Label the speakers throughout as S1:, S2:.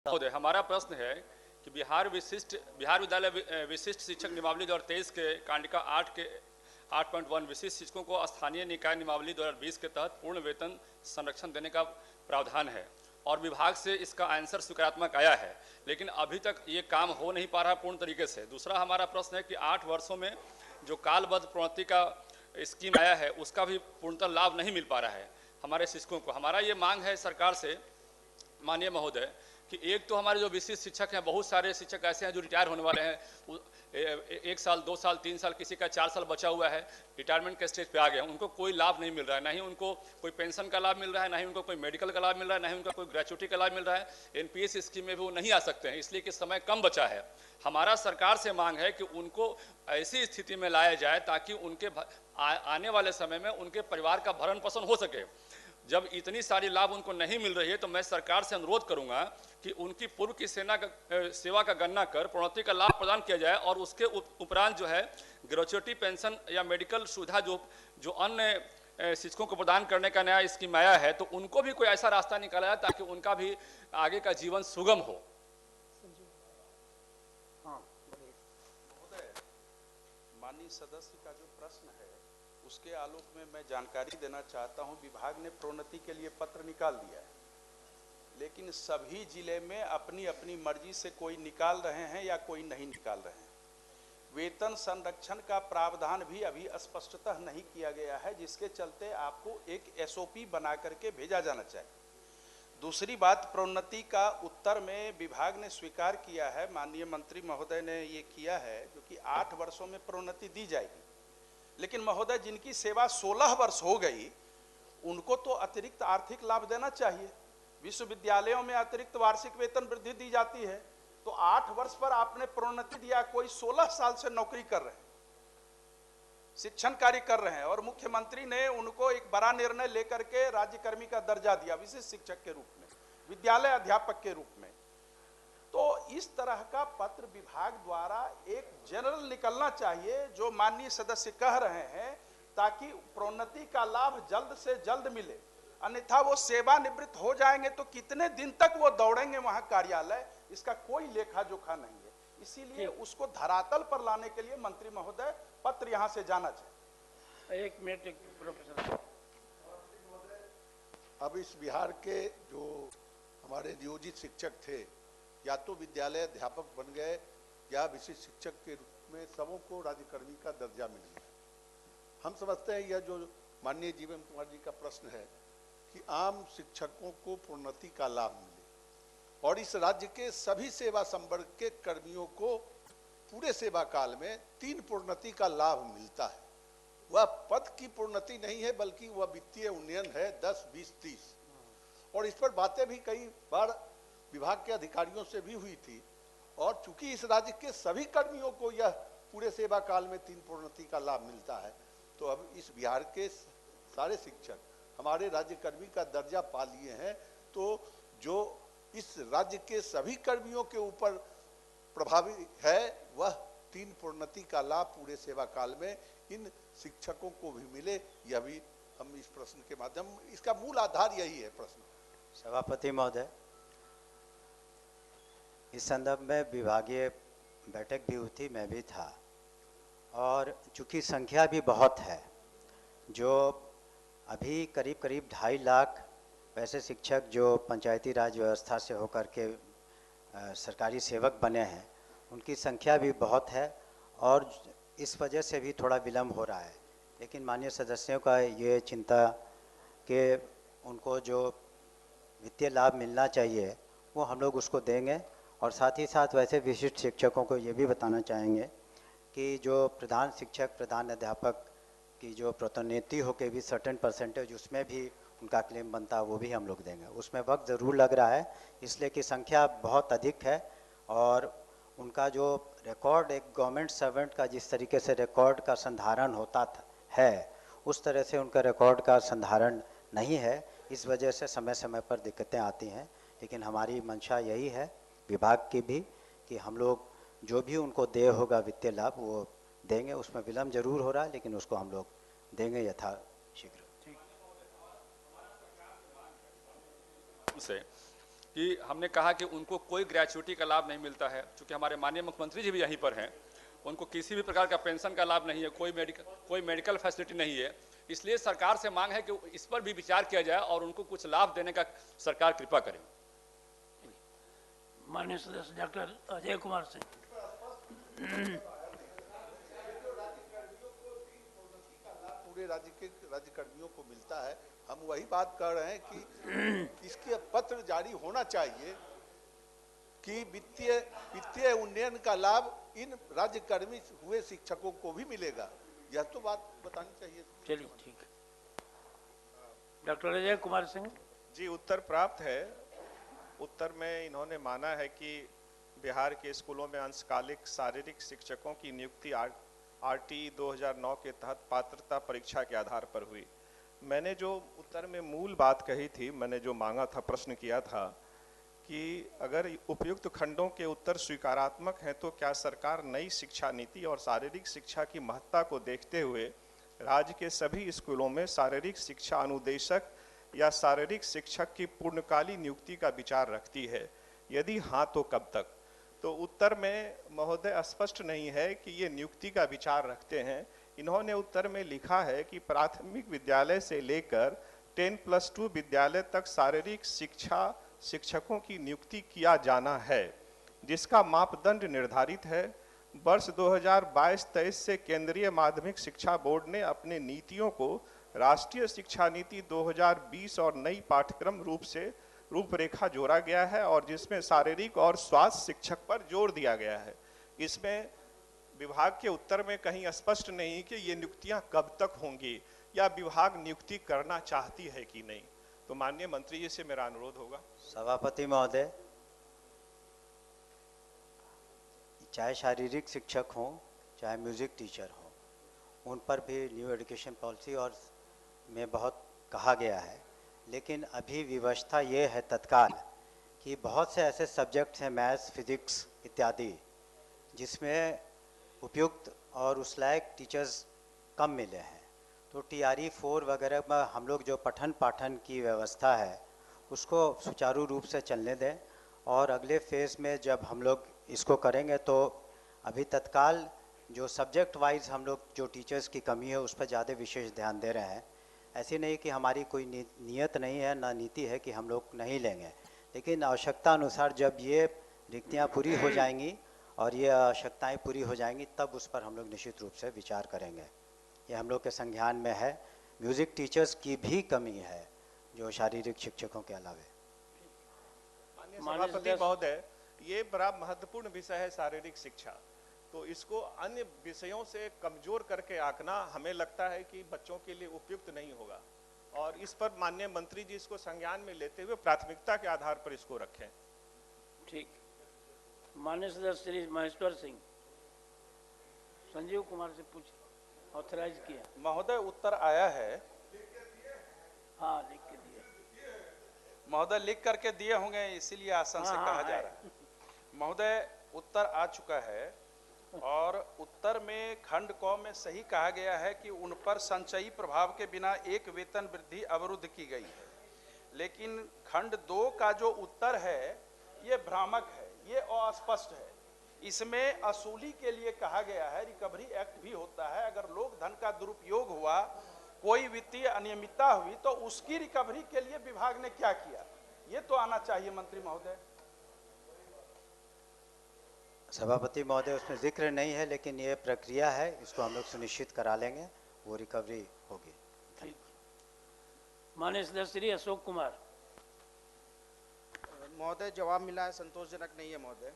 S1: महोदय, हमारा प्रश्न है कि बिहार विद्यालय विशिष्ट शिक्षक नियमावली 2023 के कांडिका 8 के 8.1 विशिष्ट शिक्षकों को स्थानीय निकाय नियमावली 2020 के तहत पूर्ण वेतन संरक्षण देने का प्रावधान है और विभाग से इसका आंसर सकारात्मक आया है, लेकिन अभी तक ये काम हो नहीं पा रहा पूर्ण तरीके से। दूसरा हमारा प्रश्न है कि 8 वर्षों में जो कालबद्ध प्रोन्नति का स्कीम आया है उसका भी पूर्णतः लाभ नहीं मिल पा रहा है हमारे शिक्षकों को। हमारा ये मांग है सरकार से, माननीय महोदय, कि एक तो हमारे जो विशिष्ट शिक्षक हैं, बहुत सारे शिक्षक ऐसे हैं जो रिटायर होने वाले हैं, 1 साल 2 साल 3 साल, किसी का 4 साल बचा हुआ है, रिटायरमेंट के स्टेज पे आ गए हैं, उनको कोई लाभ नहीं मिल रहा है, ना ही उनको कोई पेंशन का लाभ मिल रहा है, ना ही उनको कोई मेडिकल का लाभ मिल रहा है, ना ही उनका कोई ग्रेचुटी का लाभ मिल रहा है। एनपीएस स्कीम में भी वो नहीं आ सकते हैं इसलिए कि समय कम बचा है। हमारा सरकार से मांग है कि उनको ऐसी स्थिति में लाया जाए ताकि उनके आने वाले समय में उनके परिवार का भरण पोषण हो सके। जब इतनी सारी लाभ उनको नहीं मिल रही है तो मैं सरकार से अनुरोध करूंगा कि उनकी पूर्व की सेवा का गणना कर प्रोन्नति का लाभ प्रदान किया जाए और उसके उपरांत जो है ग्रेचुटी, पेंशन या मेडिकल सुविधा जो अन्य शिक्षकों को प्रदान करने का नया स्कीम आया है तो उनको भी कोई ऐसा रास्ता निकाला जाए ताकि उनका भी आगे का जीवन सुगम हो।
S2: माननीय सदस्य का जो प्रश्न है उसके आलोक में मैं जानकारी देना चाहता हूं। विभाग ने प्रोन्नति के लिए पत्र निकाल दिया है, लेकिन सभी जिले में अपनी अपनी मर्जी से कोई निकाल रहे हैं या कोई नहीं निकाल रहे हैं। वेतन संरक्षण का प्रावधान भी अभी स्पष्टतः नहीं किया गया है, जिसके चलते आपको एक एसओपी बना करके भेजा जाना चाहिए। दूसरी बात, प्रोन्नति का उत्तर में विभाग ने स्वीकार किया है, माननीय मंत्री महोदय ने ये किया है, जो कि 8 वर्षों में प्रोन्नति दी जाएगी। लेकिन महोदय, जिनकी सेवा 16 वर्ष हो गई उनको तो अतिरिक्त आर्थिक लाभ देना चाहिए। विश्वविद्यालयों में अतिरिक्त वार्षिक वेतन वृद्धि दी जाती है, तो 8 वर्ष पर आपने प्रोन्नति दिया। कोई 16 साल से नौकरी कर रहे हैं, शिक्षण कार्य कर रहे हैं, और मुख्यमंत्री ने उनको एक बड़ा निर्णय लेकर के राज्यकर्मी का दर्जा दिया, विशिष्ट शिक्षक के रूप में, विद्यालय अध्यापक के रूप में। तो इस तरह का पत्र विभाग द्वारा एक जनरल निकलना चाहिए, जो माननीय सदस्य कह रहे हैं, ताकि प्रोन्नति का लाभ जल्द से जल्द मिले। अन्यथा वो सेवानिवृत्त हो जाएंगे तो कितने दिन तक वो दौड़ेंगे वहां कार्यालय, इसका कोई लेखा जोखा नहीं है। इसीलिए उसको धरातल पर लाने के लिए मंत्री महोदय पत्र यहां से जाना चाहिए।
S3: 1 मिनट प्रोफेसर।
S4: अब इस बिहार के जो हमारे नियोजित शिक्षक थे, या तो विद्यालय अध्यापक बन गए या विशिष्ट शिक्षक के रूप में सबों को राज्यकर्मी का दर्जा मिल गया। हम समझते हैं यह जो माननीय जीवन कुमार जी का प्रश्न है कि आम शिक्षकों को प्रोन्नति का लाभ मिले और इस राज्य के सभी सेवा संवर्ग के कर्मियों को पूरे सेवा काल में 3 प्रोन्नति का लाभ मिलता है। वह पद की प्रोन्नति नहीं है, बल्कि वह वित्तीय उन्नयन है 10, 20, 30। और इस पर बातें भी कई बार विभाग के अधिकारियों से भी हुई थी, और चूंकि इस राज्य के सभी कर्मियों को यह पूरे सेवा काल में 3 प्रोन्नति का लाभ मिलता है, तो अब इस बिहार के सारे शिक्षक हमारे राज्यकर्मी का दर्जा पा लिए हैं। तो जो इस राज्य के सभी कर्मियों के ऊपर प्रभावी है, वह 3 प्रोन्नति का लाभ पूरे सेवा काल में इन शिक्षकों को भी मिले। यह भी हम इस प्रश्न के माध्यम, इसका मूल आधार यही है प्रश्न।
S5: सभापति महोदय, इस संदर्भ में विभागीय बैठक भी हुई थी, मैं भी था, और चूंकि संख्या भी बहुत है, जो अभी करीब 2.5 लाख वैसे शिक्षक जो पंचायती राज व्यवस्था से होकर के सरकारी सेवक बने हैं, उनकी संख्या भी बहुत है और इस वजह से भी थोड़ा विलम्ब हो रहा है। लेकिन माननीय सदस्यों का ये चिंता कि उनको जो वित्तीय लाभ मिलना चाहिए वो हम लोग उसको देंगे। और साथ ही साथ वैसे विशिष्ट शिक्षकों को ये भी बताना चाहेंगे कि जो प्रधान शिक्षक, प्रधान अध्यापक की जो प्रोन्नति हो के भी सर्टेन परसेंटेज उसमें भी उनका क्लेम बनता है, वो भी हम लोग देंगे। उसमें वक्त ज़रूर लग रहा है, इसलिए कि संख्या बहुत अधिक है और उनका जो रिकॉर्ड एक गवर्नमेंट सर्वेंट का जिस तरीके से रिकॉर्ड का संधारण होता है, उस तरह से उनका रिकॉर्ड का संधारण नहीं है। इस वजह से समय समय पर दिक्कतें आती हैं। लेकिन हमारी मंशा यही है विभाग की भी कि हम लोग जो भी उनको देय होगा वित्तीय लाभ वो देंगे। उसमें विलम्ब जरूर हो रहा है, लेकिन उसको हम लोग देंगे यथाशीघ्र।
S1: से कि हमने कहा कि उनको कोई ग्रेचुइटी का लाभ नहीं मिलता है, क्योंकि हमारे माननीय मुख्यमंत्री जी भी यहीं पर हैं, उनको किसी भी प्रकार का पेंशन का लाभ नहीं है, कोई मेडिकल फैसिलिटी नहीं है। इसलिए सरकार से मांग है कि इस पर भी विचार किया जाए और उनको कुछ लाभ देने का सरकार कृपा करे।
S3: माननीय सदस्य डॉक्टर अजय कुमार सिंह।
S4: पूरे राज्य के राज्यकर्मियों को मिलता है। हम वही बात कर रहे हैं कि इसके पत्र जारी होना चाहिए कि वित्तीय उन्नयन का लाभ इन राज्यकर्मी हुए शिक्षकों को भी मिलेगा। यह तो बात बतानी चाहिए।
S3: चलिए ठीक है। डॉक्टर अजय कुमार सिंह
S6: जी, उत्तर प्राप्त है। उत्तर में इन्होंने माना है कि बिहार के स्कूलों में अंशकालिक शारीरिक शिक्षकों की नियुक्ति आरटीई 2009 के तहत पात्रता परीक्षा के आधार पर हुई। मैंने जो उत्तर में मूल बात कही थी, मैंने जो मांगा था, प्रश्न किया था कि अगर उपयुक्त खंडों के उत्तर स्वीकारात्मक हैं तो क्या सरकार नई शिक्षा नीति और शारीरिक शिक्षा की महत्ता को देखते हुए राज्य के सभी स्कूलों में शारीरिक शिक्षा अनुदेशक या शारीरिक शिक्षक की पूर्णकाली नियुक्ति का विचार रखती है? यदि हाँ तो कब तक? तो उत्तर में महोदय स्पष्ट नहीं है कि ये नियुक्ति का विचार रखते हैं। इन्होंने उत्तर में लिखा है कि प्राथमिक विद्यालय से लेकर 10+2 विद्यालय तक शारीरिक शिक्षा शिक्षकों की नियुक्ति किया जाना है, जिसका मापदंड निर्धारित है। वर्ष 2022-23 से केंद्रीय माध्यमिक शिक्षा बोर्ड ने अपने नीतियों को राष्ट्रीय शिक्षा नीति 2020 और नई पाठ्यक्रम रूपरेखा जोड़ा गया है, और जिसमें शारीरिक और स्वास्थ्य शिक्षक पर जोर दिया गया है। इसमें विभाग के उत्तर में कहीं स्पष्ट नहीं कि ये नियुक्तियां कब तक होंगी या विभाग नियुक्ति करना चाहती है कि नहीं। तो माननीय मंत्री जी से मेरा अनुरोध होगा।
S5: सभापति महोदय, चाहे शारीरिक शिक्षक हों चाहे म्यूजिक टीचर हों, उन पर भी न्यू एजुकेशन पॉलिसी और में बहुत कहा गया है, लेकिन अभी व्यवस्था ये है तत्काल कि बहुत से ऐसे सब्जेक्ट्स हैं, मैथ्स, फिजिक्स इत्यादि, जिसमें उपयुक्त और उस लायक टीचर्स कम मिले हैं। तो TRE 4 वगैरह में हम लोग जो पठन पाठन की व्यवस्था है उसको सुचारू रूप से चलने दें, और अगले फेज़ में जब हम लोग इसको करेंगे तो अभी तत्काल जो सब्जेक्ट वाइज हम लोग जो टीचर्स की कमी है उस पर ज़्यादा विशेष ध्यान दे रहे हैं। ऐसी नहीं कि हमारी कोई नियत नहीं है, ना नीति है कि हम लोग नहीं लेंगे, लेकिन आवश्यकता अनुसार जब ये रिक्तियाँ पूरी हो जाएंगी और ये आवश्यकताएँ पूरी हो जाएंगी तब उस पर हम लोग निश्चित रूप से विचार करेंगे। ये हम लोग के संज्ञान में है। म्यूज़िक टीचर्स की भी कमी है जो शारीरिक शिक्षकों के अलावे।
S6: सभापति महोदय, ये बड़ा महत्वपूर्ण विषय है शारीरिक शिक्षा, तो इसको अन्य विषयों से कमजोर करके आंकना हमें लगता है कि बच्चों के लिए उपयुक्त नहीं होगा, और इस पर माननीय मंत्री जी इसको संज्ञान में लेते हुए प्राथमिकता के आधार पर इसको रखें।
S3: ठीक। माननीय सदस्य श्री महेश्वर सिंह संजीव कुमार से पूछ ऑथराइज किया।
S2: महोदय उत्तर आया है।
S3: हाँ, लिख के दिया
S2: महोदय, लिख करके दिए होंगे, इसीलिए आसन से कहा जा रहा है। महोदय उत्तर आ चुका है, और उत्तर में खंड क में सही कहा गया है कि उन पर संचयी प्रभाव के बिना एक वेतन वृद्धि अवरुद्ध की गई है। लेकिन खंड 2 का जो उत्तर है ये भ्रामक है, ये अस्पष्ट है। इसमें असूली के लिए कहा गया है, रिकवरी एक्ट भी होता है। अगर लोक धन का दुरुपयोग हुआ, कोई वित्तीय अनियमितता हुई, तो उसकी रिकवरी के लिए विभाग ने क्या किया, ये तो आना चाहिए मंत्री महोदय।
S5: सभापति महोदय, उसमें जिक्र नहीं है, लेकिन ये प्रक्रिया है, इसको हम लोग सुनिश्चित करा लेंगे, वो रिकवरी होगी।
S3: ठीक। माननीय सदस्य श्री अशोक कुमार।
S7: महोदय, जवाब मिला है, संतोषजनक नहीं है महोदय।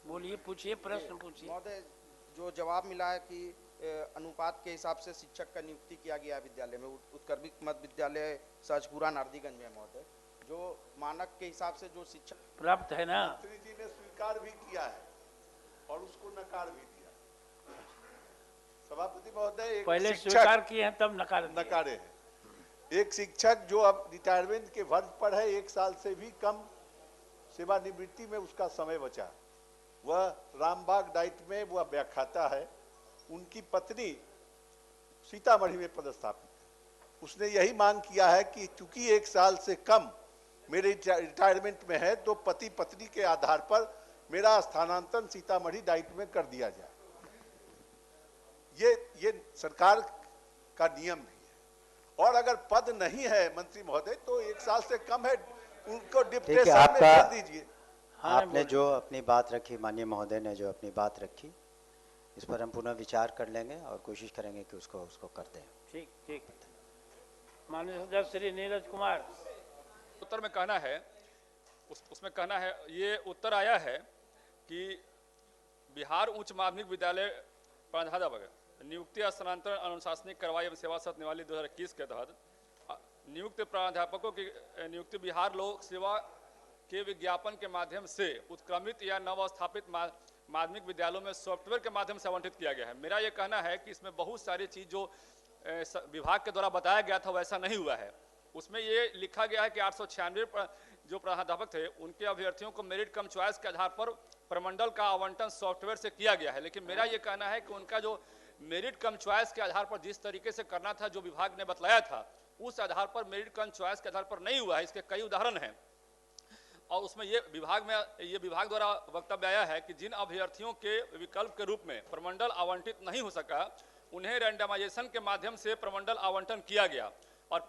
S3: बोलिए, पूछिए, प्रश्न पूछिए।
S7: महोदय, जो जवाब मिला है कि अनुपात के हिसाब से शिक्षक का नियुक्ति किया गया विद्यालय में, उत्कर्मिक मध्य विद्यालय सहजपुरा नारदीगंज में महोदय, जो मानक के हिसाब से जो शिक्षक
S3: प्राप्त है ना,
S4: मंत्री जी ने स्वीकार भी किया है और उसको नकार भी दिया। सभापति महोदय,
S3: पहले स्वीकार किए हैं तब
S4: नकारे हैं। एक शिक्षक जो अब रिटायरमेंट के वर्ष पर है, 1 साल से भी कम सेवानिवृत्ति में उसका समय बचा, वह रामबाग डाइट में वह व्याख्याता है। उनकी पत्नी सीतामढ़ी में पदस्थापित है। उसने यही मांग किया है कि चूंकि 1 साल से कम मेरे रिटायरमेंट में है तो पति पत्नी के आधार पर मेरा स्थानांतरण सीतामढ़ी डाइट में कर दिया जाए। ये सरकार का नियम भी है। और अगर पद नहीं है मंत्री महोदय तो 1 साल से कम है, उनको डिप्रेशन में कर दीजिए।
S5: आपने जो अपनी बात रखी, माननीय महोदय ने जो अपनी बात रखी, इस पर हम पुनः विचार कर लेंगे और कोशिश करेंगे कि उसको कर दें।
S3: ठीक ठीक। माननीय सदस्य श्री नीरज कुमार।
S1: उत्तर में कहना है, उसमें कहना है, ये उत्तर आया है कि बिहार उच्च माध्यमिक विद्यालय प्राध्यापक नियुक्ति स्थानांतरण अनुशासनिक कार्रवाई एवं सेवा शर्त नियमावली 2021 के तहत नियुक्त प्राध्यापकों की नियुक्ति बिहार लोक सेवा के विज्ञापन के माध्यम से उत्क्रमित या नवस्थापित माध्यमिक विद्यालयों में सॉफ्टवेयर के माध्यम से आवंटित किया गया है। मेरा ये कहना है कि इसमें बहुत सारी चीज़ जो विभाग के द्वारा बताया गया था वैसा नहीं हुआ है। उसमें ये लिखा गया है कि 896 जो प्राध्यापक थे उनके अभ्यर्थियों को मेरिट कम चॉइस के आधार पर प्रमंडल का आवंटन सॉफ्टवेयर से किया गया है। लेकिन मेरा ये कहना है कि उनका जो मेरिट कम चॉइस के आधार पर जिस तरीके से करना था, जो विभाग ने बतलाया था, उस आधार पर मेरिट कम चॉइस के आधार पर नहीं हुआ है। इसके कई उदाहरण हैं और उसमें ये विभाग द्वारा वक्तव्य आया है कि जिन अभ्यर्थियों के विकल्प के रूप में प्रमंडल आवंटित नहीं हो सका, उन्हें रैंडमाइजेशन के माध्यम से प्रमंडल आवंटन किया गया और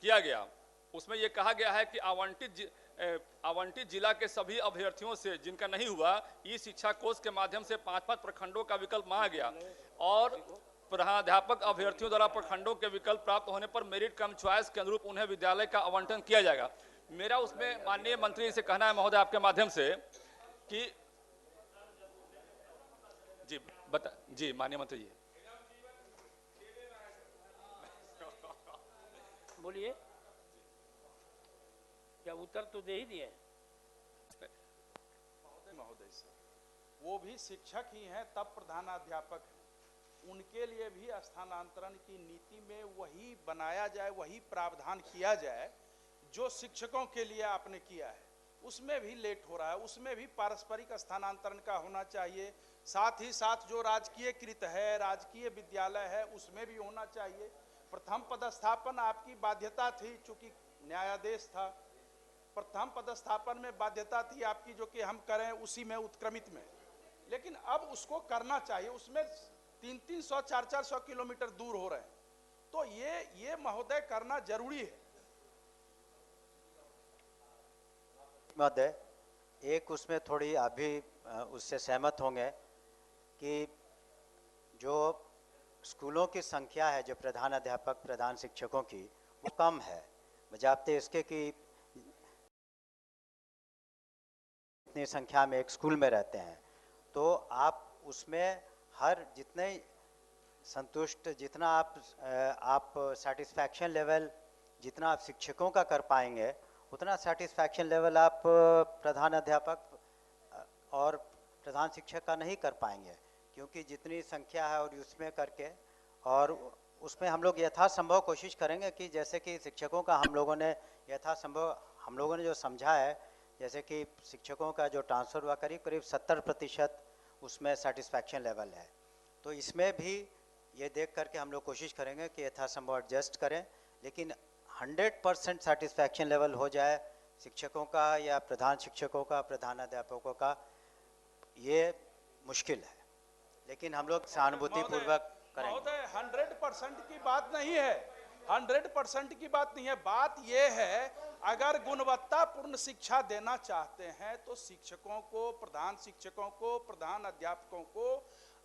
S1: किया गया। उसमें यह कहा गया है कि आवंटित जिला के सभी अभ्यर्थियों से जिनका नहीं हुआ, ई शिक्षा कोष के माध्यम से 5-5 प्रखंडों का विकल्प मांगा गया और प्राध्यापक अभ्यर्थियों द्वारा प्रखंडों के विकल्प प्राप्त होने पर मेरिट कम चॉइस के अनुरूप उन्हें विद्यालय का आवंटन किया जाएगा। मेरा उसमें माननीय मंत्री से कहना है महोदय आपके माध्यम से कि जी माननीय मंत्री जी
S3: बोलिए। क्या उत्तर तो दे ही दिए?
S2: महोदय सर, वो भी शिक्षक ही हैं तब प्रधानाध्यापक हैं, उनके लिए भी स्थानांतरण की नीति में वही बनाया जाए, वही प्रावधान किया जाए जो शिक्षकों के लिए आपने किया है। उसमें भी लेट हो रहा है, उसमें भी पारस्परिक स्थानांतरण का होना चाहिए। साथ ही साथ जो राजकीयकृत है, राजकीय विद्यालय है, उसमें भी होना चाहिए। प्रथम पदस्थापन आपकी बाध्यता थी, चूंकि न्यायादेश था, प्रथम पदस्थापन में बाध्यता थी आपकी जो कि हम करें उसी में उत्क्रमित में, लेकिन अब उसको करना चाहिए। उसमें 300-300, 400-400 किलोमीटर दूर हो रहे हैं, तो ये महोदय करना जरूरी है।
S5: महोदय, एक उसमें थोड़ी अभी उससे सहमत होंगे कि जो स्कूलों की संख्या है, जो प्रधान अध्यापक प्रधान शिक्षकों की, वो कम है बजाते इसके कि इतनी संख्या में एक स्कूल में रहते हैं, तो आप उसमें हर जितने संतुष्ट, जितना आप सेटिस्फैक्शन लेवल जितना आप शिक्षकों का कर पाएंगे, उतना सेटिस्फैक्शन लेवल आप प्रधान अध्यापक और प्रधान शिक्षक का नहीं कर पाएंगे, क्योंकि जितनी संख्या है और उसमें करके, और उसमें हम लोग यथासंभव कोशिश करेंगे कि जैसे कि शिक्षकों का हम लोगों ने जो समझा है, जैसे कि शिक्षकों का जो ट्रांसफ़र हुआ करीब 70% उसमें सेटिस्फैक्शन लेवल है। तो इसमें भी ये देख करके हम लोग कोशिश करेंगे कि यथासंभव एडजस्ट करें, लेकिन 100% सेटिस्फैक्शन लेवल हो जाए शिक्षकों का या प्रधान शिक्षकों का, प्रधान अध्यापकों का, ये मुश्किल है, लेकिन हम लोग सहानुभूति पूर्वक करेंगे।
S2: महोदय 100% की बात नहीं है, 100% की बात नहीं है। बात यह है, अगर गुणवत्तापूर्ण शिक्षा देना चाहते हैं तो शिक्षकों को, प्रधान शिक्षकों को, प्रधान अध्यापकों को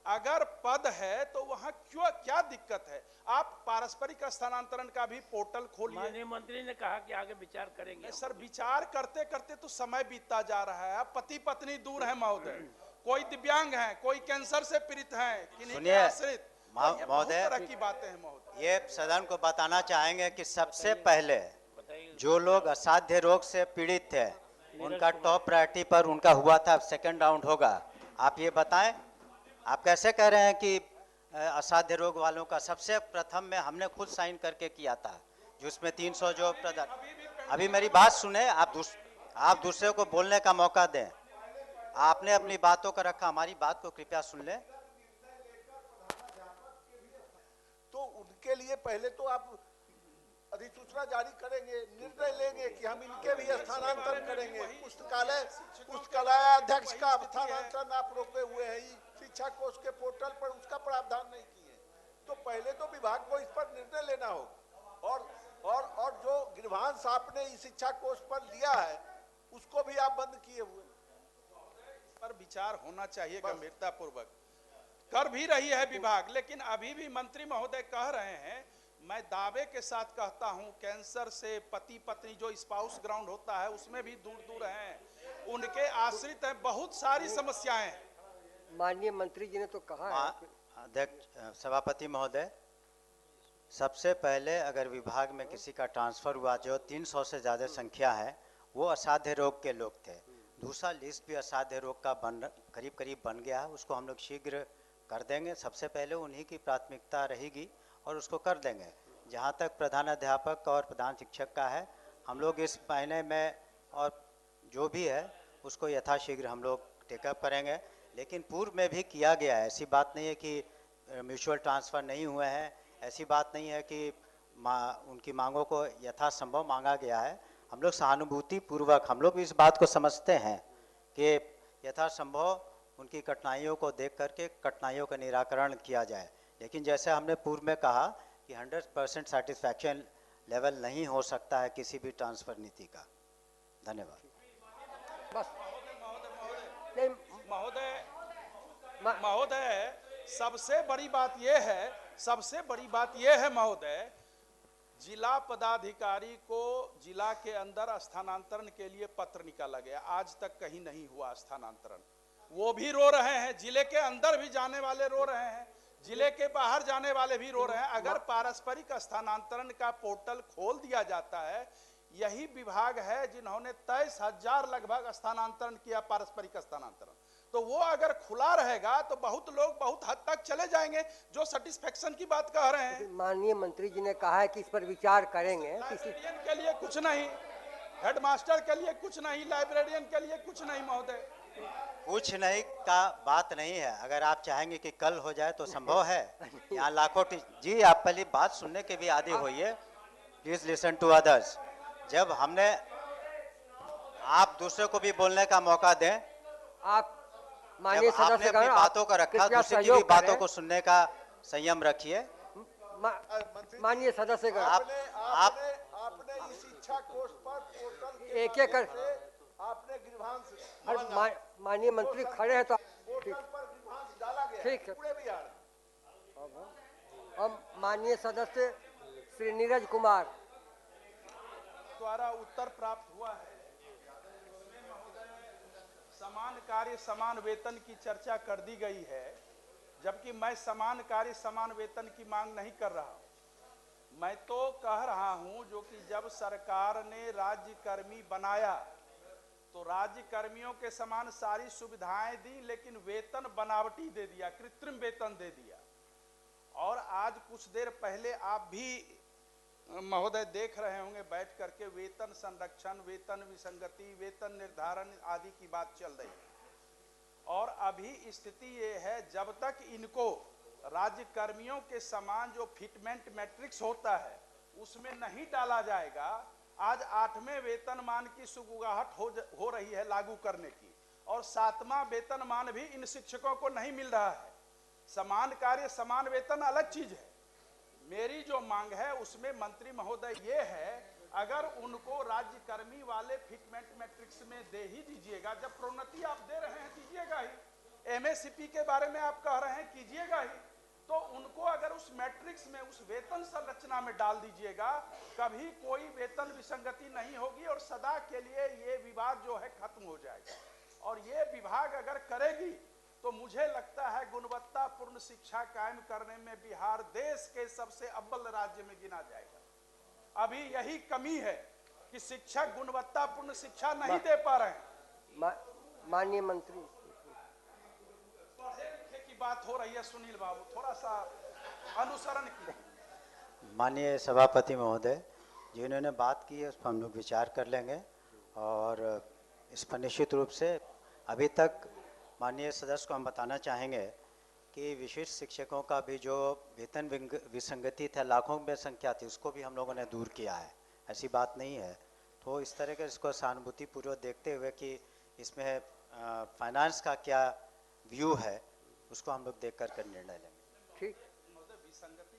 S2: अगर पद है तो वहां क्या दिक्कत है? आप पारस्परिक स्थानांतरण का भी पोर्टल खोलिए।
S3: माननीय मंत्री ने कहा कि आगे विचार करेंगे।
S2: सर, विचार करते करते तो समय बीतता जा रहा है। अब पति पत्नी दूर है महोदय, कोई दिव्यांग है, कोई कैंसर से पीड़ित है, किन्हीं के आश्रित।
S5: महोदय,
S2: की बातें हैं महोदय।
S5: ये सदन को बताना चाहेंगे कि सबसे पहले जो लोग असाध्य रोग से पीड़ित थे, उनका टॉप प्रायोरिटी पर उनका हुआ था, अब सेकंड राउंड होगा। आप ये बताएं, आप कैसे कह रहे हैं कि असाध्य रोग वालों का सबसे प्रथम में हमने खुद साइन करके किया था, जिसमें 300 जो प्रदान। अभी मेरी बात सुने, आप दूसरे को बोलने का मौका दें। आपने अपनी बातों को रखा, हमारी बात को कृपया सुन लें।
S4: तो उनके लिए पहले तो आप अधिसूचना जारी करेंगे, निर्णय लेंगे कि हम इनके स्थानांतरण करेंगे? पुस्तकालय अध्यक्ष का स्थानांतरण आप रोके हुए हैं, शिक्षा कोष के पोर्टल पर उसका प्रावधान नहीं किए। तो पहले तो विभाग को इस पर निर्णय लेना होगा, और जो गिरवांश आपने इस शिक्षा कोष पर लिया है उसको भी आप बंद किए हुए।
S2: इस पर विचार होना चाहिए गंभीरता पूर्वक। कर भी रही है विभाग, लेकिन अभी भी मंत्री महोदय कह रहे हैं, मैं दावे के साथ कहता हूं, कैंसर से पति पत्नी जो स्पाउस ग्राउंड होता है उसमें भी दूर दूर हैं, उनके आश्रित हैं, बहुत सारी समस्याएं हैं।
S8: माननीय मंत्री जी ने तो कहा है।
S5: अध्यक्ष सभापति महोदय, सबसे पहले अगर विभाग में किसी का ट्रांसफर हुआ जो 300 से ज़्यादा संख्या है, वो असाध्य रोग के लोग थे। दूसरा लिस्ट भी असाध्य रोग का करीब करीब बन गया है, उसको हम लोग शीघ्र कर देंगे। सबसे पहले उन्हीं की प्राथमिकता रहेगी और उसको कर देंगे। जहाँ तक प्रधान अध्यापक और प्रधान शिक्षक का है, हम लोग इस महीने में और जो भी है उसको यथाशीघ्र हम लोग टेकअप करेंगे। लेकिन पूर्व में भी किया गया है, ऐसी बात नहीं है कि म्यूचुअल ट्रांसफ़र नहीं हुए हैं, ऐसी बात नहीं है कि उनकी मांगों को यथासंभव मांगा गया है। हम लोग सहानुभूति पूर्वक हम लोग इस बात को समझते हैं कि यथासंभव उनकी कठिनाइयों को देख करके कठिनाइयों का निराकरण किया जाए। लेकिन जैसे हमने पूर्व में कहा कि 100% सेटिस्फैक्शन लेवल नहीं हो सकता है किसी भी ट्रांसफ़र नीति का। धन्यवाद।
S8: बस
S2: महोदय, सबसे बड़ी बात यह है महोदय, जिला पदाधिकारी को जिला के अंदर स्थानांतरण के लिए पत्र निकाला गया, आज तक कहीं नहीं हुआ स्थानांतरण। वो भी रो रहे हैं, जिले के अंदर भी जाने वाले रो रहे हैं, जिले के बाहर जाने वाले भी रो रहे हैं। अगर पारस्परिक स्थानांतरण का पोर्टल खोल दिया जाता है, यही विभाग है जिन्होंने 23,000 लगभग स्थानांतरण किया, पारस्परिक स्थानांतरण, तो वो अगर खुला रहेगा तो बहुत लोग बहुत हद तक चले जाएंगे जो सेटिस्फेक्शन की बात कह रहे हैं।
S8: माननीय मंत्री जी ने कहा है कि इस पर विचार करेंगे।
S2: लाइब्रेरियन के लिए कुछ नहीं, हेडमास्टर के लिए कुछ नहीं, लाइब्रेरियन के लिए कुछ नहीं महोदय।
S5: कुछ नहीं का बात नहीं है, अगर आप चाहेंगे कि कल हो जाए तो संभव है। यहाँ लाखों जी, आप पहले बात सुनने के भी आदी होइए, प्लीज लिसन टू अदर्स। जब हमने आप दूसरे को भी बोलने का मौका दें,
S8: आप माननीय
S5: आपने अपनी बातों का रखा, दूसरे की भी बातों को सुनने का संयम रखिए।
S8: माननीय सदस्य
S4: आपने इस शिक्षा कोष पर पोर्टल
S8: एक एक
S4: आपने गिरवांश,
S8: माननीय मंत्री खड़े हैं तो
S4: पोर्टल पर गिरवांश डाला गया,
S8: ठीक है।
S4: पूरे बिहार।
S8: अब माननीय सदस्य श्री नीरज कुमार
S2: द्वारा उत्तर प्राप्त हुआ है, समान कार्य समान वेतन की चर्चा कर दी गई है, जबकि मैं समान कार्य समान वेतन की मांग नहीं कर रहा हूं। मैं तो कह रहा हूं जो कि जब सरकार ने राज्य कर्मी बनाया तो राज्य कर्मियों के समान सारी सुविधाएं दी, लेकिन वेतन बनावटी दे दिया, कृत्रिम वेतन दे दिया। और आज कुछ देर पहले आप भी महोदय देख रहे होंगे बैठ करके वेतन संरक्षण, वेतन विसंगति, वेतन निर्धारण आदि की बात चल रही है। और अभी स्थिति ये है, जब तक इनको राज्य कर्मियों के समान जो फिटमेंट मैट्रिक्स होता है उसमें नहीं डाला जाएगा, आज 8वें वेतनमान की सुगबुगाहट हो रही है लागू करने की, और 7वां वेतनमान भी इन शिक्षकों को नहीं मिल रहा है। समान कार्य समान वेतन अलग चीज है। मेरी जो मांग है उसमें मंत्री महोदय ये है, अगर उनको राज्य कर्मी वाले फिटमेंट मैट्रिक्स में दे ही दीजिएगा, जब प्रोन्नति आप दे रहे हैं दीजिएगा ही, एमएससीपी के बारे में आप कह रहे हैं कीजिएगा ही, तो उनको अगर उस मैट्रिक्स में उस वेतन संरचना में डाल दीजिएगा, कभी कोई वेतन विसंगति नहीं होगी और सदा के लिए ये विवाद जो है खत्म हो जाएगा। और ये विभाग अगर करेगी तो मुझे लगता है गुणवत्तापूर्ण शिक्षा कायम करने में बिहार देश के सबसे अव्वल राज्य में गिना जाएगा। अभी यही कमी है कि शिक्षक गुणवत्तापूर्ण शिक्षा नहीं दे पा रहे हैं।
S8: माननीय मंत्री,
S2: पढ़े लिखे की बात हो रही है, सुनील बाबू थोड़ा सा अनुसरण कीजिए।
S5: माननीय सभापति महोदय, जिन्होंने बात की है उस पर हम लोग विचार कर लेंगे, और इस पर निश्चित रूप से अभी तक माननीय सदस्य को हम बताना चाहेंगे कि विशिष्ट शिक्षकों का भी जो वेतन विसंगति था, लाखों में संख्या थी, उसको भी हम लोगों ने दूर किया है। ऐसी बात नहीं है, हो इस तरह के इसको सहानुभूतिपूर्वक देखते हुए कि इसमें फाइनेंस का क्या व्यू है, उसको हम लोग देख कर निर्णय लेंगे।
S8: ठीक।
S2: महोदय विसंगति